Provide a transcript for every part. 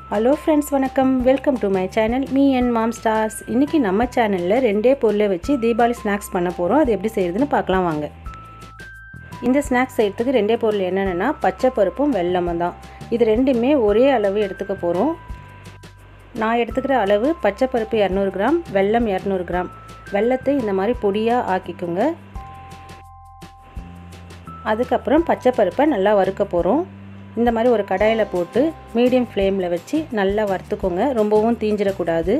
Hello friends, வணக்கம். Welcome to my channel Me&Mom stars. இன்னைக்கு நம்ம சேனல்ல ரெண்டே பொருளை வச்சு தீபாவளி ஸ்நாக்ஸ் பண்ண போறோம். அது எப்படி செய்யறதுன்னு பார்க்கலாம் வாங்க. இந்த ஸ்நாக்ஸ் செய்யிறதுக்கு ரெண்டே பொருள் என்னன்னா பச்சை பருப்பும் வெல்லமும் தான். இது ரெண்டுமே ஒரே அளவு எடுத்துக்க போறோம். நான் எடுத்துக்கிற அளவு பச்சை பருப்பு 200 கிராம், வெல்லம் 200 கிராம். வெல்லத்தை இந்த மாதிரி பொடியா ஆக்கிக்குங்க. அதுக்கு அப்புறம் பச்சை பருப்பை நல்லா வறுக்க போறோம். இந்த மாதிரி ஒரு கடாயில போட்டு மீடியம் ஃப்ளேம்ல வச்சு நல்லா வறுத்துக்கோங்க. ரொம்பவும் தீஞ்சிர கூடாது.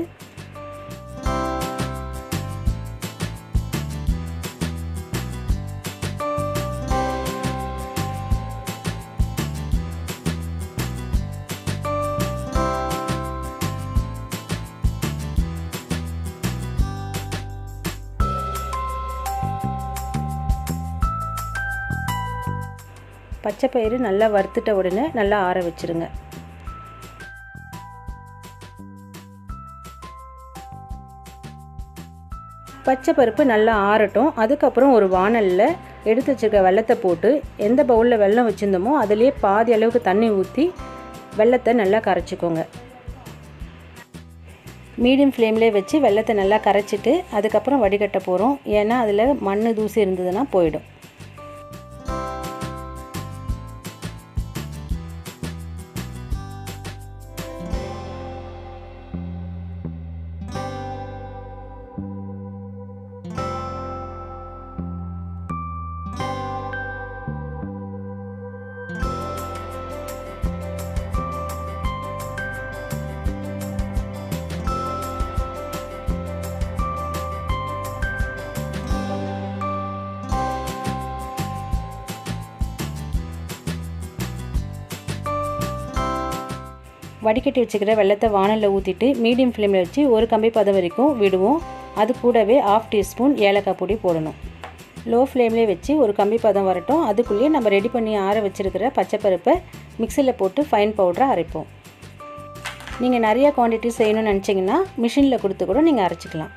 பச்சை பயிறு நல்லா வறுத்துட்ட உடனே நல்லா ஆற வச்சிருங்க. பச்சை பருப்பு நல்லா ஆறட்டும். அதுக்கப்புறம் ஒரு வாணல்ல எடுத்து வச்சிருக்க வெல்லத்தை போட்டு எந்த பவுலில் வெல்லம் வச்சுருந்தோமோ அதிலே பாதி அளவுக்கு தண்ணி ஊற்றி வெல்லத்தை நல்லா கரைச்சிக்கோங்க. மீடியம் ஃப்ளேம்லேயே வச்சு வெல்லத்தை நல்லா கரைச்சிட்டு அதுக்கப்புறம் வடிகட்ட போகிறோம். ஏன்னா அதில் மண் தூசி இருந்ததுன்னா போயிடும். வடிகட்டி வச்சுக்கிற வெல்லத்தை வாணலில் ஊற்றிட்டு மீடியம் ஃப்ளேமில் வச்சு ஒரு கம்பி பதம் வரைக்கும் விடுவோம். அது கூடவே 1/2 டீஸ்பூன் ஏலக்காய் பொடி போடணும். லோ ஃப்ளேம்லேயே வச்சு ஒரு கம்பி பதம் வரட்டும். அதுக்குள்ளேயே நம்ம ரெடி பண்ணி ஆற வச்சுருக்கிற பச்சை பருப்பை மிக்சியில் போட்டு ஃபைன் பவுடரை அரைப்போம். நீங்கள் நிறையா குவான்டிட்டி செய்யணும்னு நினச்சிங்கன்னா மிஷினில் கொடுத்து கூட நீங்கள் அரைச்சிக்கலாம்.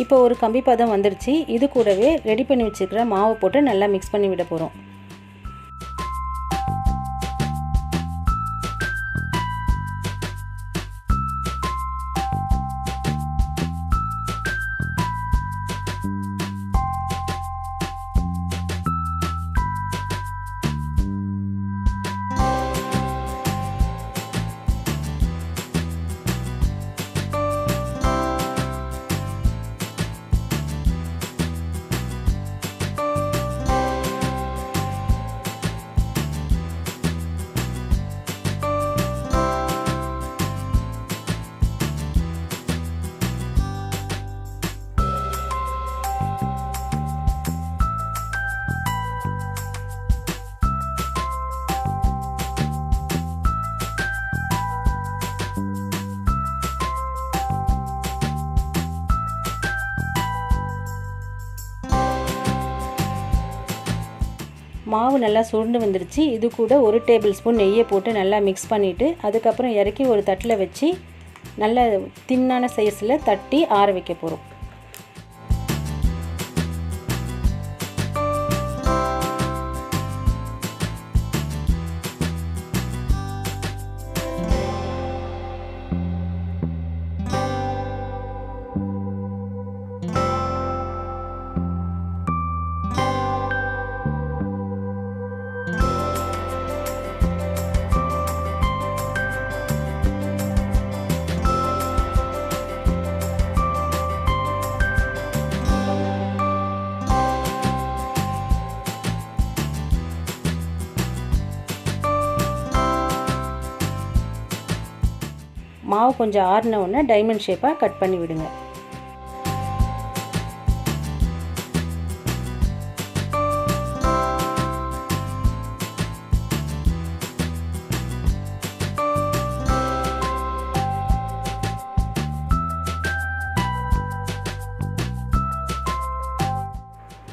இப்போ ஒரு கம்பி பதம் வந்துருச்சு. இது கூடவே ரெடி பண்ணி வச்சுக்கிற மாவை போட்டு நல்லா மிக்ஸ் பண்ணி விட போகிறோம். மாவு நல்லா சுருண்டு வந்துருச்சு. இது கூட 1 டேபிள் ஸ்பூன் நெய்யை போட்டு நல்லா மிக்ஸ் பண்ணிவிட்டு அதுக்கப்புறம் இறக்கி ஒரு தட்டில் வச்சு நல்ல தின்னான சைஸில் தட்டி ஆற வைக்க போகிறோம். மாவு கொஞ்சம் ஆறின உடனே டைமண்ட் ஷேப்பாக கட் பண்ணி விடுங்க.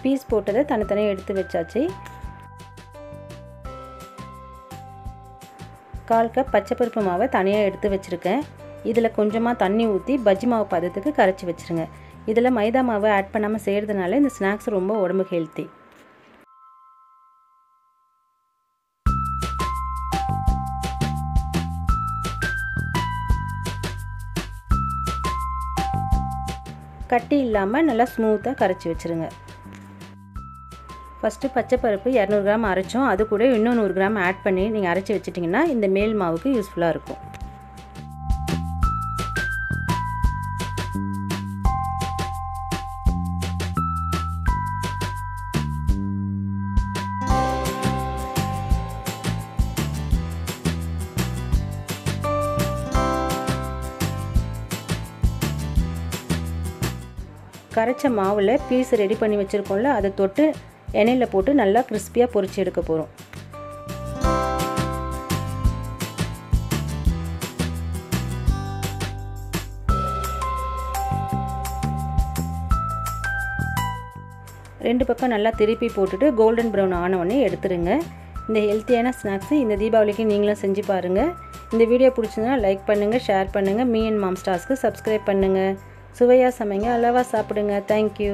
பீஸ் போட்டதை தனித்தனியாக எடுத்து வச்சாச்சு. 1/4 கப் பச்சைப்பருப்பு மாவை தனியாக எடுத்து வச்சுருக்கேன். இதில் கொஞ்சமாக தண்ணி ஊற்றி பஜ்ஜி மாவு பதத்துக்கு கரைச்சி வச்சுருங்க. இதில் மைதா மாவு ஆட் பண்ணாமல் செய்கிறதுனால இந்த ஸ்நாக்ஸ் ரொம்ப உடம்புக்கு ஹெல்த்தி. கட்டி இல்லாமல் நல்லா ஸ்மூத்தாக கரைச்சி வச்சுருங்க. ஃபஸ்ட்டு பச்சைப்பருப்பு 200 கிராம் அரைச்சோம். அது கூட இன்னும் 100 கிராம் ஆட் பண்ணி நீங்கள் அரைச்சி வச்சிட்டிங்கன்னா இந்த மேல் மாவுக்கு யூஸ்ஃபுல்லாக இருக்கும். கரைச்ச மாவில் பீஸ் ரெடி பண்ணி வச்சுருக்கோம்ல, அதை தொட்டு எண்ணெயில் போட்டு நல்லா கிறிஸ்பியாக பொரிச்சு எடுக்க போகிறோம். ரெண்டு பக்கம் நல்லா திருப்பி போட்டுட்டு கோல்டன் ப்ரௌன் ஆன உடனே எடுத்துருங்க. இந்த ஹெல்த்தியான ஸ்நாக்ஸு இந்த தீபாவளிக்கு நீங்களும் செஞ்சு பாருங்கள். இந்த வீடியோ பிடிச்சிருந்தா லைக் பண்ணுங்கள், ஷேர் பண்ணுங்கள். மீ அண்ட் மாம் ஸ்டார்ஸ்க்கு சப்ஸ்கிரைப் பண்ணுங்கள். சுவையாக சமைங்க, அளவாக சாப்பிடுங்க. தேங்க்யூ.